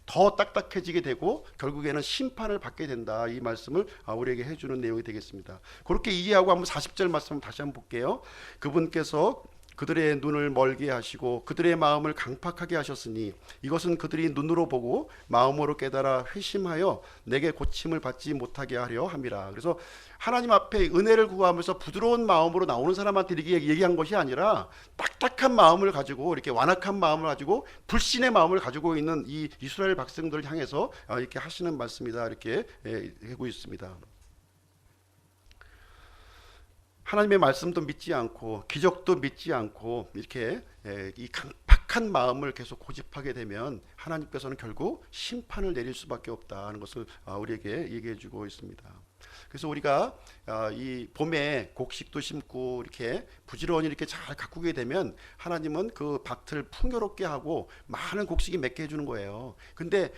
더 딱딱해지게 되고 결국에는 심판을 받게 된다. 이 말씀을 우리에게 해주는 내용이 되겠습니다. 그렇게 이해하고 한번 40절 말씀 다시 한번 볼게요. 그분께서 그들의 눈을 멀게 하시고 그들의 마음을 강팍하게 하셨으니 이것은 그들이 눈으로 보고 마음으로 깨달아 회심하여 내게 고침을 받지 못하게 하려 함이라. 그래서 하나님 앞에 은혜를 구하면서 부드러운 마음으로 나오는 사람한테 이렇게 얘기한 것이 아니라 딱딱한 마음을 가지고 이렇게 완악한 마음을 가지고 불신의 마음을 가지고 있는 이 이스라엘 백성들을 향해서 이렇게 하시는 말씀이다. 이렇게 하고 있습니다. 하나님의 말씀도 믿지 않고 기적도 믿지 않고 이렇게 이 강팍한 마음을 계속 고집하게 되면 하나님께서는 결국 심판을 내릴 수밖에 없다는 것을 우리에게 얘기해 주고 있습니다. 그래서 우리가 이 봄에 곡식도 심고 이렇게 부지런히 이렇게 잘 가꾸게 되면 하나님은 그 밭을 풍요롭게 하고 많은 곡식이 맺게 해주는 거예요. 근데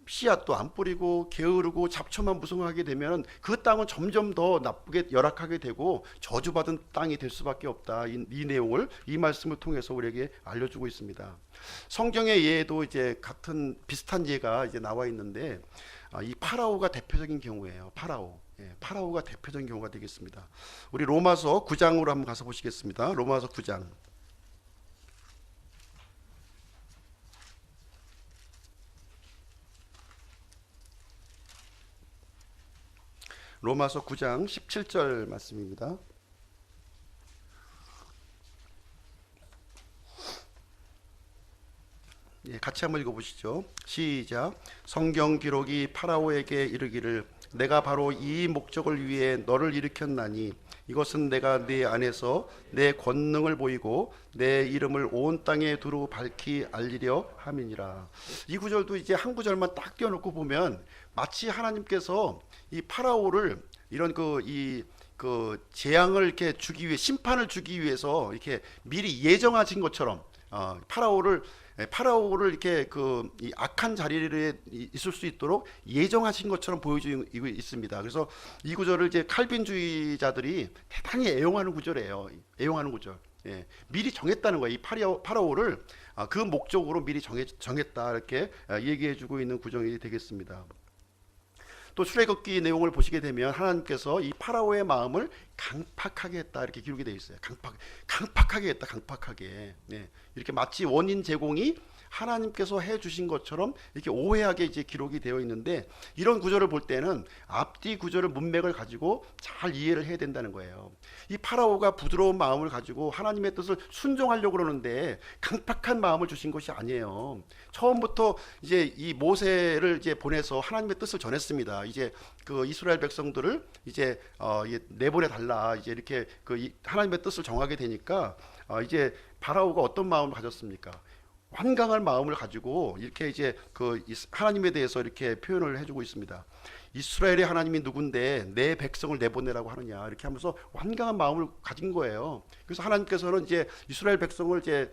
씨앗도 안 뿌리고 게으르고 잡초만 무성하게 되면 그 땅은 점점 더 나쁘게 열악하게 되고 저주받은 땅이 될 수밖에 없다. 이 내용을 이 말씀을 통해서 우리에게 알려주고 있습니다. 성경의 예에도 이제 같은 비슷한 예가 이제 나와 있는데 이 파라오가 대표적인 경우예요. 파라오가 대표적인 경우가 되겠습니다. 우리 로마서 9장으로 한번 가서 보시겠습니다. 로마서 9장. 로마서 9장 17절 말씀입니다. 예, 같이 한번 읽어보시죠. 시작. 성경 기록이 파라오에게 이르기를 내가 바로 이 목적을 위해 너를 일으켰나니 이것은 내가 네 안에서 내 권능을 보이고 내 이름을 온 땅에 두루 밝히 알리려 함이니라. 이 구절도 이제 한 구절만 딱 띄워놓고 보면 마치 하나님께서 이 파라오를 이런 재앙을 이렇게 주기 위해 심판을 주기 위해서 이렇게 미리 예정하신 것처럼 파라오를 이렇게 이 악한 자리에 있을 수 있도록 예정하신 것처럼 보여지고 있습니다. 그래서 이 구절을 이제 칼빈주의자들이 대단히 애용하는 구절이에요. 애용하는 구절. 예, 미리 정했다는 거예요. 이 파라오를 그 목적으로 미리 정했다 이렇게 얘기해주고 있는 구절이 되겠습니다. 또 출애굽기 내용을 보시게 되면 하나님께서 이 파라오의 마음을 강팍하게 했다 이렇게 기록이 되어 있어요. 강팍하게 했다. 강팍하게. 네. 이렇게 마치 원인 제공이 하나님께서 해주신 것처럼 이렇게 오해하게 이제 기록이 되어 있는데 이런 구절을 볼 때는 앞뒤 구절의 문맥을 가지고 잘 이해를 해야 된다는 거예요. 이 파라오가 부드러운 마음을 가지고 하나님의 뜻을 순종하려고 그러는데 강팍한 마음을 주신 것이 아니에요. 처음부터 이제 이 모세를 이제 보내서 하나님의 뜻을 전했습니다. 이제 그 이스라엘 백성들을 이제 내보내 달라 이제 이렇게 하나님의 뜻을 정하게 되니까 이제 파라오가 어떤 마음을 가졌습니까? 완강한 마음을 가지고 이렇게 이제 하나님에 대해서 이렇게 표현을 해주고 있습니다. 이스라엘의 하나님이 누군데 내 백성을 내보내라고 하느냐 이렇게 하면서 완강한 마음을 가진 거예요. 그래서 하나님께서는 이제 이스라엘 백성을 이제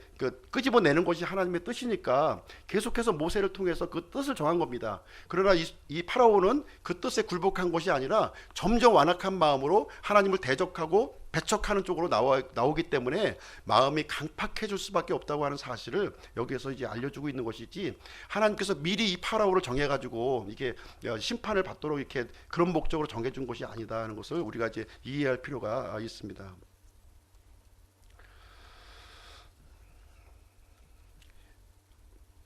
끄집어내는 것이 하나님의 뜻이니까 계속해서 모세를 통해서 그 뜻을 정한 겁니다. 그러나 이 파라오는 그 뜻에 굴복한 것이 아니라 점점 완악한 마음으로 하나님을 대적하고 배척하는 쪽으로 나오기 때문에 마음이 강팍해질 수밖에 없다고 하는 사실을 여기에서 이제 알려주고 있는 것이지, 하나님께서 미리 이 파라오를 정해가지고 이게 심판을 받도록 이렇게 그런 목적으로 정해준 것이 아니다 하는 것을 우리가 이제 이해할 필요가 있습니다.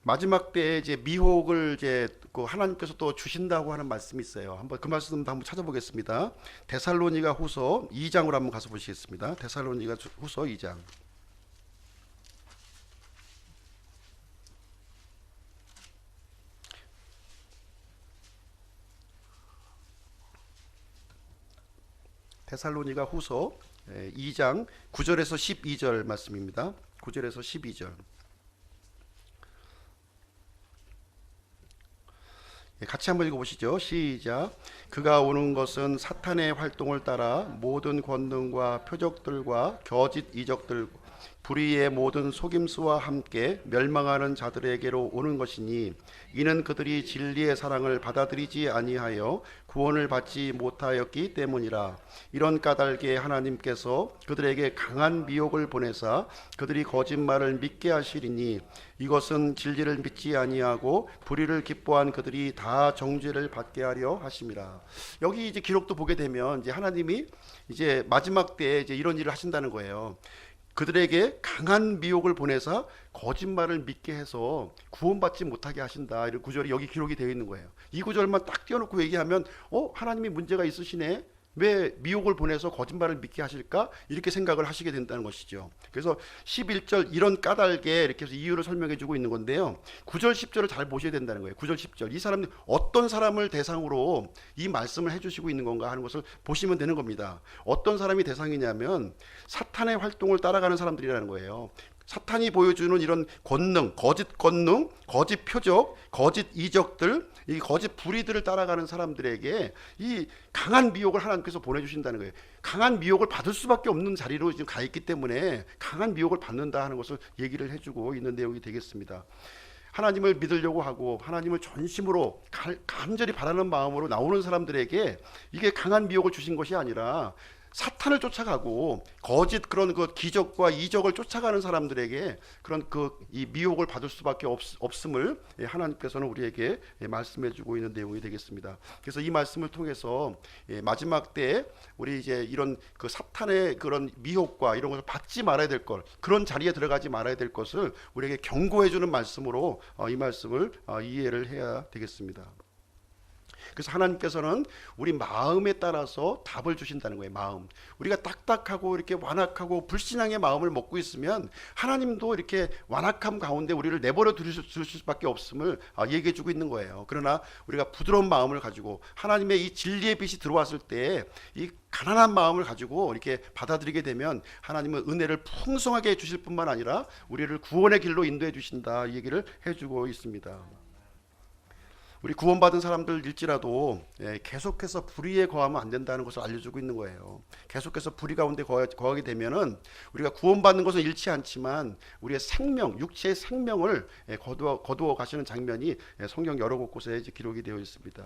마지막 때에 이제 미혹을 이제 그 하나님께서 또 주신다고 하는 말씀이 있어요. 한번 그 말씀도 한번 찾아보겠습니다. 데살로니가 후서 2장으로 한번 가서 보시겠습니다. 데살로니가 후서 2장. 데살로니가 후서 2장 9절에서 12절 말씀입니다. 9절에서 12절. 같이 한번 읽어보시죠. 시작. 그가 오는 것은 사탄의 활동을 따라 모든 권능과 표적들과 거짓 이적들, 불의의 모든 속임수와 함께 멸망하는 자들에게로 오는 것이니, 이는 그들이 진리의 사랑을 받아들이지 아니하여 구원을 받지 못하였기 때문이라. 이런 까닭에 하나님께서 그들에게 강한 미혹을 보내사 그들이 거짓말을 믿게 하시리니, 이것은 진리를 믿지 아니하고 불의를 기뻐한 그들이 다 정죄를 받게 하려 하심이라. 여기 이제 기록도 보게 되면 이제 하나님이 이제 마지막 때에 이제 이런 일을 하신다는 거예요. 그들에게 강한 미혹을 보내서 거짓말을 믿게 해서 구원받지 못하게 하신다. 이런 구절이 여기 기록이 되어 있는 거예요. 이 구절만 딱 띄워놓고 얘기하면 하나님이 문제가 있으시네, 왜 미혹을 보내서 거짓말을 믿게 하실까, 이렇게 생각을 하시게 된다는 것이죠. 그래서 11절 이런 까닭에 이렇게 해서 이유를 설명해 주고 있는 건데요, 9절 10절을 잘 보셔야 된다는 거예요. 9절 10절 이 사람들이 어떤 사람을 대상으로 이 말씀을 해주시고 있는 건가 하는 것을 보시면 되는 겁니다. 어떤 사람이 대상이냐면 사탄의 활동을 따라가는 사람들이라는 거예요. 사탄이 보여주는 이런 권능, 거짓 표적, 거짓 이적들, 이 거짓 불의들을 따라가는 사람들에게 이 강한 미혹을 하나님께서 보내주신다는 거예요. 강한 미혹을 받을 수밖에 없는 자리로 지금 가 있기 때문에 강한 미혹을 받는다 하는 것을 얘기를 해주고 있는 내용이 되겠습니다. 하나님을 믿으려고 하고 하나님을 전심으로 간절히 바라는 마음으로 나오는 사람들에게 이게 강한 미혹을 주신 것이 아니라 사탄을 쫓아가고 거짓 그런 그 기적과 이적을 쫓아가는 사람들에게 그런 이 미혹을 받을 수밖에 없음을 하나님께서는 우리에게 말씀해주고 있는 내용이 되겠습니다. 그래서 이 말씀을 통해서 마지막 때에 우리 이제 이런 그 사탄의 그런 미혹과 이런 것을 받지 말아야 될 것, 그런 자리에 들어가지 말아야 될 것을 우리에게 경고해주는 말씀으로 이 말씀을 이해를 해야 되겠습니다. 그래서 하나님께서는 우리 마음에 따라서 답을 주신다는 거예요. 마음. 우리가 딱딱하고 이렇게 완악하고 불신앙의 마음을 먹고 있으면 하나님도 이렇게 완악함 가운데 우리를 내버려 두실 수밖에 없음을 얘기해 주고 있는 거예요. 그러나 우리가 부드러운 마음을 가지고 하나님의 이 진리의 빛이 들어왔을 때 이 가난한 마음을 가지고 이렇게 받아들이게 되면 하나님은 은혜를 풍성하게 해 주실 뿐만 아니라 우리를 구원의 길로 인도해 주신다, 이 얘기를 해주고 있습니다. 우리 구원받은 사람들일지라도 계속해서 불의에 거하면 안 된다는 것을 알려주고 있는 거예요. 계속해서 불의 가운데 거하게 되면은 우리가 구원받는 것은 잃지 않지만 우리의 생명, 육체의 생명을 거두어 가시는 장면이 성경 여러 곳에 이제 기록이 되어 있습니다.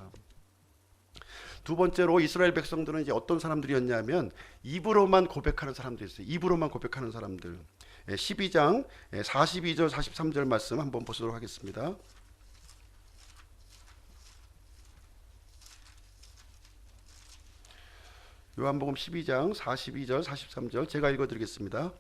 두 번째로 이스라엘 백성들은 이제 어떤 사람들이었냐면 입으로만 고백하는 사람들이었어요. 입으로만 고백하는 사람들. 12장 42절 43절 말씀 한번 보도록 하겠습니다. 요한복음 12장 42절 43절 제가 읽어드리겠습니다.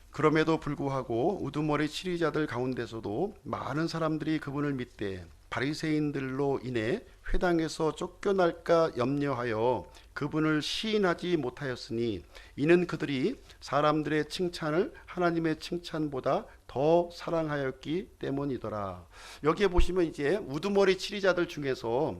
그럼에도 불구하고 우두머리 치리자들 가운데서도 많은 사람들이 그분을 믿되 바리새인들로 인해 회당에서 쫓겨날까 염려하여 그분을 시인하지 못하였으니, 이는 그들이 사람들의 칭찬을 하나님의 칭찬보다 더 사랑하였기 때문이더라. 여기에 보시면 이제 우두머리 치리자들 중에서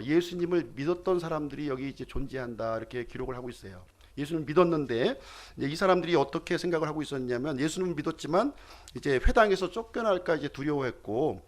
예수님을 믿었던 사람들이 여기 이제 존재한다, 이렇게 기록을 하고 있어요. 예수님을 믿었는데 이제 이 사람들이 어떻게 생각을 하고 있었냐면, 예수님을 믿었지만 이제 회당에서 쫓겨날까 이제 두려워했고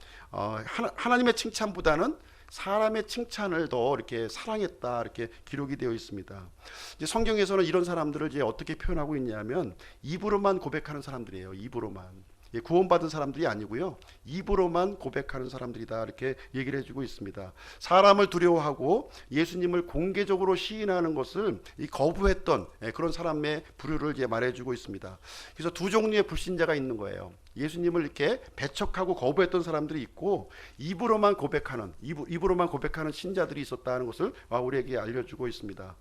하나님의 칭찬보다는 사람의 칭찬을 더 이렇게 사랑했다 이렇게 기록이 되어 있습니다. 이제 성경에서는 이런 사람들을 이제 어떻게 표현하고 있냐면 입으로만 고백하는 사람들이에요. 입으로만. 구원받은 사람들이 아니고요. 입으로만 고백하는 사람들이다 이렇게 얘기를 해주고 있습니다. 사람을 두려워하고 예수님을 공개적으로 시인하는 것을 거부했던 그런 사람의 부류를 이제 말해주고 있습니다. 그래서 두 종류의 불신자가 있는 거예요. 예수님을 이렇게 배척하고 거부했던 사람들이 있고 입으로만 고백하는 신자들이 있었다는 것을 우리에게 알려주고 있습니다.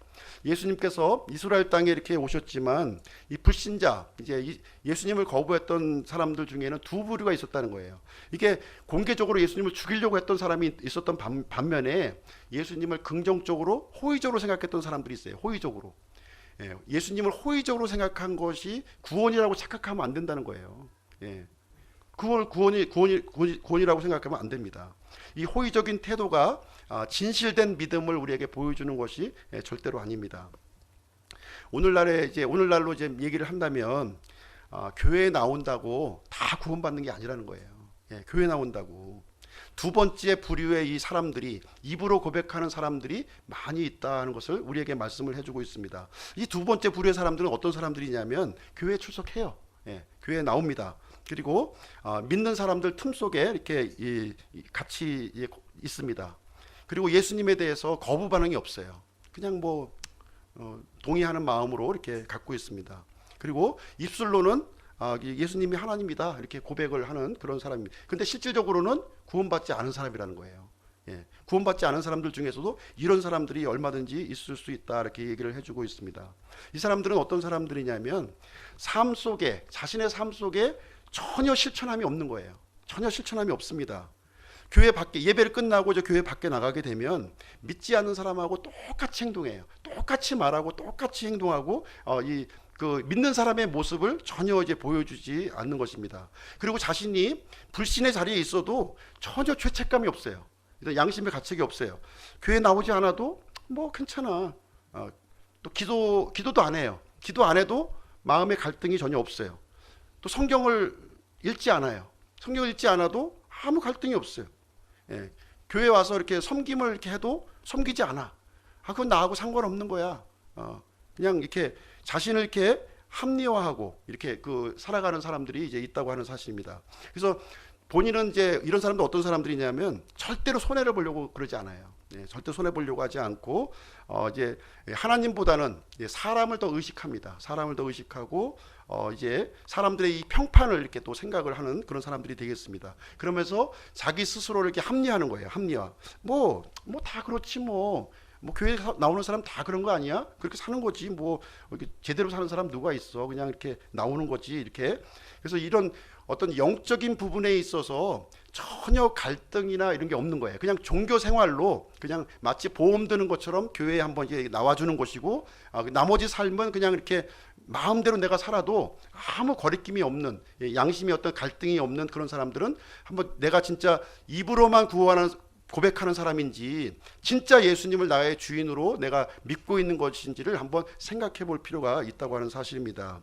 예수님께서 이스라엘 땅에 이렇게 오셨지만 이 불신자, 이제 예수님을 거부했던 사람들 중에는 두 부류가 있었다는 거예요. 이게 공개적으로 예수님을 죽이려고 했던 사람이 있었던 반면에 예수님을 긍정적으로 호의적으로 생각했던 사람들이 있어요. 호의적으로. 예수님을 호의적으로 생각한 것이 구원이라고 착각하면 안 된다는 거예요. 그걸 구원이라고 생각하면 안 됩니다. 이 호의적인 태도가 진실된 믿음을 우리에게 보여주는 것이 절대로 아닙니다. 오늘날로 이제 얘기를 한다면 교회에 나온다고 다 구원받는 게 아니라는 거예요. 교회 나온다고. 두 번째 부류의 이 사람들이 입으로 고백하는 사람들이 많이 있다는 것을 우리에게 말씀을 해주고 있습니다. 이 두 번째 부류의 사람들은 어떤 사람들이냐면 교회에 출석해요. 교회에 나옵니다. 그리고 믿는 사람들 틈 속에 이렇게 같이 있습니다. 그리고 예수님에 대해서 거부 반응이 없어요. 그냥 동의하는 마음으로 이렇게 갖고 있습니다. 그리고 입술로는 예수님이 하나님이다 이렇게 고백을 하는 그런 사람입니다. 근데 실질적으로는 구원받지 않은 사람이라는 거예요. 구원받지 않은 사람들 중에서도 이런 사람들이 얼마든지 있을 수 있다 이렇게 얘기를 해주고 있습니다. 이 사람들은 어떤 사람들이냐면 자신의 삶 속에 전혀 실천함이 없는 거예요. 전혀 실천함이 없습니다. 교회 밖에 예배를 끝나고 이제 교회 밖에 나가게 되면 믿지 않는 사람하고 똑같이 행동해요. 똑같이 말하고 똑같이 행동하고 믿는 사람의 모습을 전혀 이제 보여주지 않는 것입니다. 그리고 자신이 불신의 자리에 있어도 전혀 죄책감이 없어요. 양심의 가책이 없어요. 교회 나오지 않아도 괜찮아. 또 기도도 안 해요. 기도 안 해도 마음의 갈등이 전혀 없어요. 또 성경을 읽지 않아요. 성경을 읽지 않아도 아무 갈등이 없어요. 교회 와서 이렇게 섬김을 이렇게 해도 섬기지 않아. 그건 나하고 상관없는 거야. 그냥 이렇게 자신을 이렇게 합리화하고 이렇게 살아가는 사람들이 이제 있다고 하는 사실입니다. 그래서 본인은 이제 이런 사람도 어떤 사람들이냐면 절대로 손해를 보려고 그러지 않아요. 절대 손해 보려고 하지 않고 이제 하나님보다는 사람을 더 의식합니다. 사람을 더 의식하고 이제 사람들의 이 평판을 이렇게 또 생각을 하는 그런 사람들이 되겠습니다. 그러면서 자기 스스로를 이렇게 합리화하는 거예요. 합리화. 다 그렇지 교회 나오는 사람 다 그런 거 아니야? 그렇게 사는 거지. 이렇게 제대로 사는 사람 누가 있어? 그냥 이렇게 나오는 거지. 이렇게. 그래서 이런 어떤 영적인 부분에 있어서 전혀 갈등이나 이런 게 없는 거예요. 그냥 종교 생활로 그냥 마치 보험 드는 것처럼 교회에 한번 이제 나와주는 것이고, 나머지 삶은 그냥 이렇게 마음대로 내가 살아도 아무 거리낌이 없는, 양심이 어떤 갈등이 없는 그런 사람들은 한번 내가 진짜 입으로만 고백하는 사람인지 진짜 예수님을 나의 주인으로 내가 믿고 있는 것인지를 한번 생각해 볼 필요가 있다고 하는 사실입니다.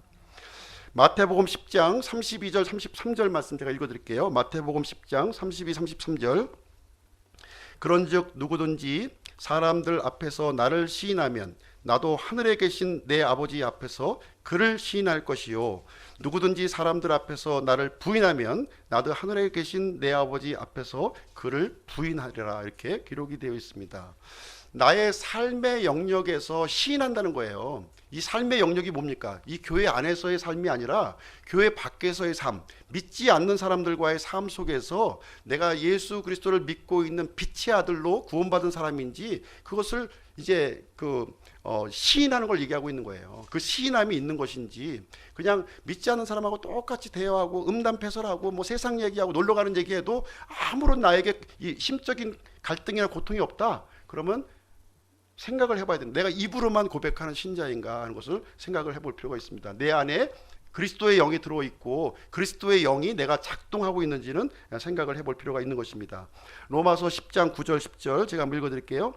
마태복음 10장 32절 33절 말씀 제가 읽어드릴게요. 마태복음 10장 32, 33절. 그런즉 누구든지 사람들 앞에서 나를 시인하면 나도 하늘에 계신 내 아버지 앞에서 그를 시인할 것이요, 누구든지 사람들 앞에서 나를 부인하면 나도 하늘에 계신 내 아버지 앞에서 그를 부인하리라 이렇게 기록이 되어 있습니다. 나의 삶의 영역에서 시인한다는 거예요. 이 삶의 영역이 뭡니까? 이 교회 안에서의 삶이 아니라 교회 밖에서의 삶, 믿지 않는 사람들과의 삶 속에서 내가 예수 그리스도를 믿고 있는 빛의 아들로 구원받은 사람인지 그것을 이제 시인하는 걸 얘기하고 있는 거예요. 그 시인함이 있는 것인지 그냥 믿지 않는 사람하고 똑같이 대화하고 음담패설하고 세상 얘기하고 놀러가는 얘기해도 아무런 나에게 이 심적인 갈등이나 고통이 없다. 그러면 생각을 해봐야 됩니다. 내가 입으로만 고백하는 신자인가 하는 것을 생각을 해볼 필요가 있습니다. 내 안에 그리스도의 영이 들어있고 그리스도의 영이 내가 작동하고 있는지는 생각을 해볼 필요가 있는 것입니다. 로마서 10장 9절 10절 제가 한번 읽어드릴게요.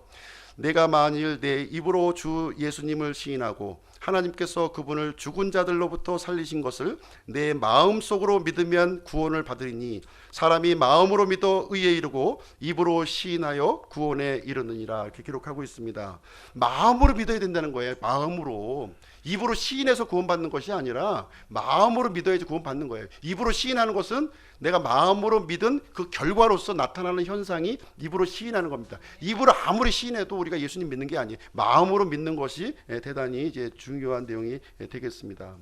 내가 만일 내 입으로 주 예수님을 시인하고 하나님께서 그분을 죽은 자들로부터 살리신 것을 내 마음속으로 믿으면 구원을 받으리니 사람이 마음으로 믿어 의에 이르고 입으로 시인하여 구원에 이르느니라. 이렇게 기록하고 있습니다. 마음으로 믿어야 된다는 거예요. 마음으로. 입으로 시인해서 구원받는 것이 아니라 마음으로 믿어야지 구원받는 거예요. 입으로 시인하는 것은 내가 마음으로 믿은 그 결과로서 나타나는 현상이 입으로 시인하는 겁니다. 입으로 아무리 시인해도 우리가 예수님 믿는 게 아니에요. 마음으로 믿는 것이 대단히 이제 중요한 내용이 되겠습니다.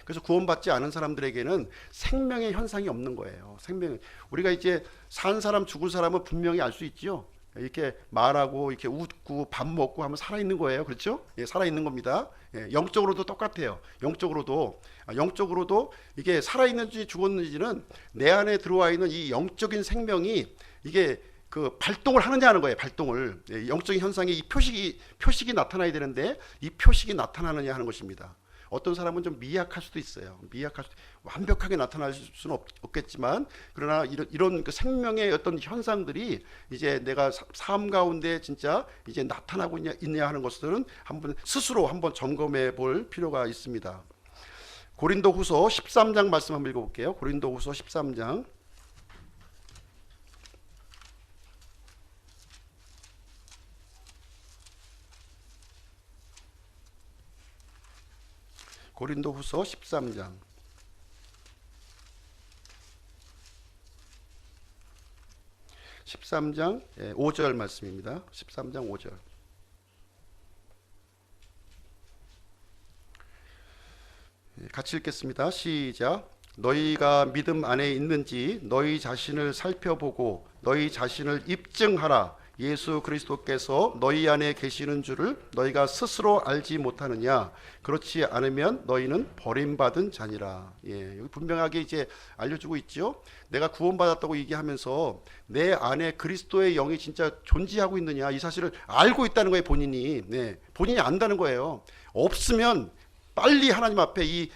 그래서 구원받지 않은 사람들에게는 생명의 현상이 없는 거예요. 생명. 우리가 이제 산 사람 죽은 사람은 분명히 알 수 있죠. 이렇게 말하고 이렇게 웃고 밥 먹고 하면 살아있는 거예요. 그렇죠? 예, 살아있는 겁니다. 예, 영적으로도 똑같아요. 영적으로도 이게 살아있는지 죽었는지는 내 안에 들어와 있는 이 영적인 생명이 이게 그 발동을 하느냐 하는 거예요. 발동을. 예, 영적인 현상에 이 표식이 나타나야 되는데 이 표식이 나타나느냐 하는 것입니다. 어떤 사람은 좀 미약할 수도 있어요. 완벽하게 나타날 수는 없겠지만, 그러나 이런 그 생명의 어떤 현상들이 이제 내가 삶 가운데 진짜 이제 나타나고 있냐 하는 것들은 스스로 한번 점검해 볼 필요가 있습니다. 고린도후서 13장 말씀 한번 읽어볼게요. 고린도후서 13장. 고린도후서 13장 5절 말씀입니다. 13장 5절. 같이 읽겠습니다. 시작. 너희가 믿음 안에 있는지 너희 자신을 살펴보고 너희 자신을 입증하라. 예수 그리스도께서 너희 안에 계시는 줄을 너희가 스스로 알지 못하느냐? 그렇지 않으면 너희는 버림받은 자니라. 예, 여기 분명하게 이제 알려주고 있죠. 내가 구원받았다고 얘기하면서 내 안에 그리스도의 영이 진짜 존재하고 있느냐, 이 사실을 알고 있다는 거예요. 본인이. 네, 본인이 안다는 거예요. 없으면 빨리 하나님 앞에 이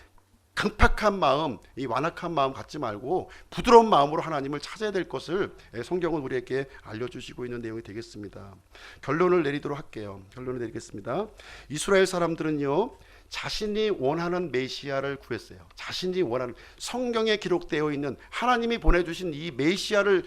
강팍한 마음, 이 완악한 마음 갖지 말고 부드러운 마음으로 하나님을 찾아야 될 것을 성경은 우리에게 알려주시고 있는 내용이 되겠습니다. 결론을 내리도록 할게요. 결론을 내리겠습니다. 이스라엘 사람들은요, 자신이 원하는 메시아를 구했어요. 자신이 원하는, 성경에 기록되어 있는 하나님이 보내주신 이 메시아를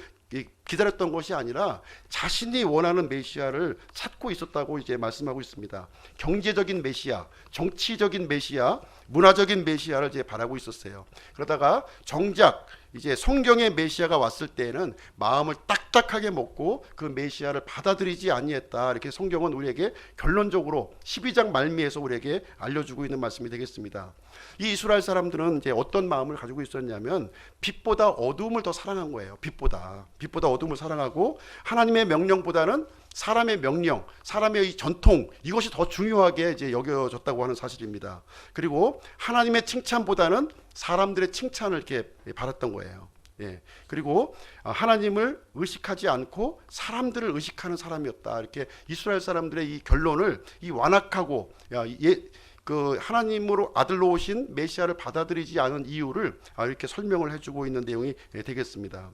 기다렸던 것이 아니라 자신이 원하는 메시아를 찾고 있었다고 이제 말씀하고 있습니다. 경제적인 메시아, 정치적인 메시아, 문화적인 메시아를 이제 바라고 있었어요. 그러다가 정작 이제 성경의 메시아가 왔을 때에는 마음을 딱딱하게 먹고 그 메시아를 받아들이지 아니했다. 이렇게 성경은 우리에게 결론적으로 12장 말미에서 우리에게 알려주고 있는 말씀이 되겠습니다. 이 이스라엘 사람들은 이제 어떤 마음을 가지고 있었냐면 빛보다 어두움을 더 사랑한 거예요. 빛보다 어두움을 사랑하고 하나님의 명령보다는 사람의 명령, 사람의 이 전통, 이것이 더 중요하게 이제 여겨졌다고 하는 사실입니다. 그리고 하나님의 칭찬보다는 사람들의 칭찬을 이렇게 받았던 거예요. 예. 그리고 하나님을 의식하지 않고 사람들을 의식하는 사람이었다. 이렇게 이스라엘 사람들의 이 결론을, 이 완악하고 그 하나님으로 아들로 오신 메시아를 받아들이지 않은 이유를 이렇게 설명을 해주고 있는 내용이 되겠습니다.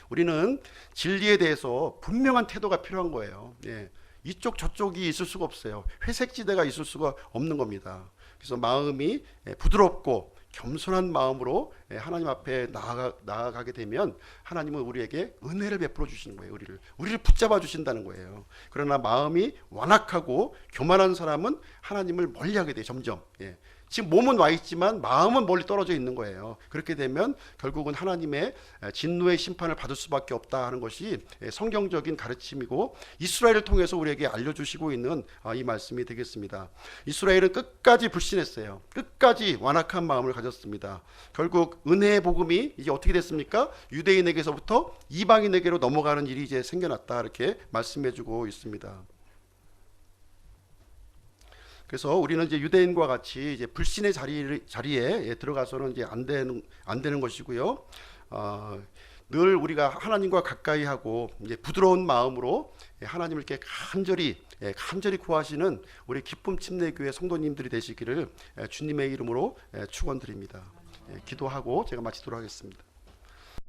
우리는 진리에 대해서 분명한 태도가 필요한 거예요. 예. 이쪽 저쪽이 있을 수가 없어요. 회색지대가 있을 수가 없는 겁니다. 그래서 마음이 부드럽고 겸손한 마음으로 하나님 앞에 나아가게 되면 하나님은 우리에게 은혜를 베풀어 주시는 거예요. 우리를 붙잡아 주신다는 거예요. 그러나 마음이 완악하고 교만한 사람은 하나님을 멀리하게 돼요. 점점. 예. 지금 몸은 와 있지만 마음은 멀리 떨어져 있는 거예요. 그렇게 되면 결국은 하나님의 진노의 심판을 받을 수밖에 없다 하는 것이 성경적인 가르침이고 이스라엘을 통해서 우리에게 알려주시고 있는 이 말씀이 되겠습니다. 이스라엘은 끝까지 불신했어요. 끝까지 완악한 마음을 가졌습니다. 결국 은혜의 복음이 이제 어떻게 됐습니까? 유대인에게서부터 이방인에게로 넘어가는 일이 이제 생겨났다, 이렇게 말씀해주고 있습니다. 그래서 우리는 이제 유대인과 같이 이제 불신의 자리에 들어가서는 이제 안 되는 것이고요. 늘 우리가 하나님과 가까이 하고 이제 부드러운 마음으로 하나님을 이렇게 간절히 구하시는 우리 기쁨 침례교회 성도님들이 되시기를 주님의 이름으로 축원드립니다. 기도하고 제가 마치도록 하겠습니다.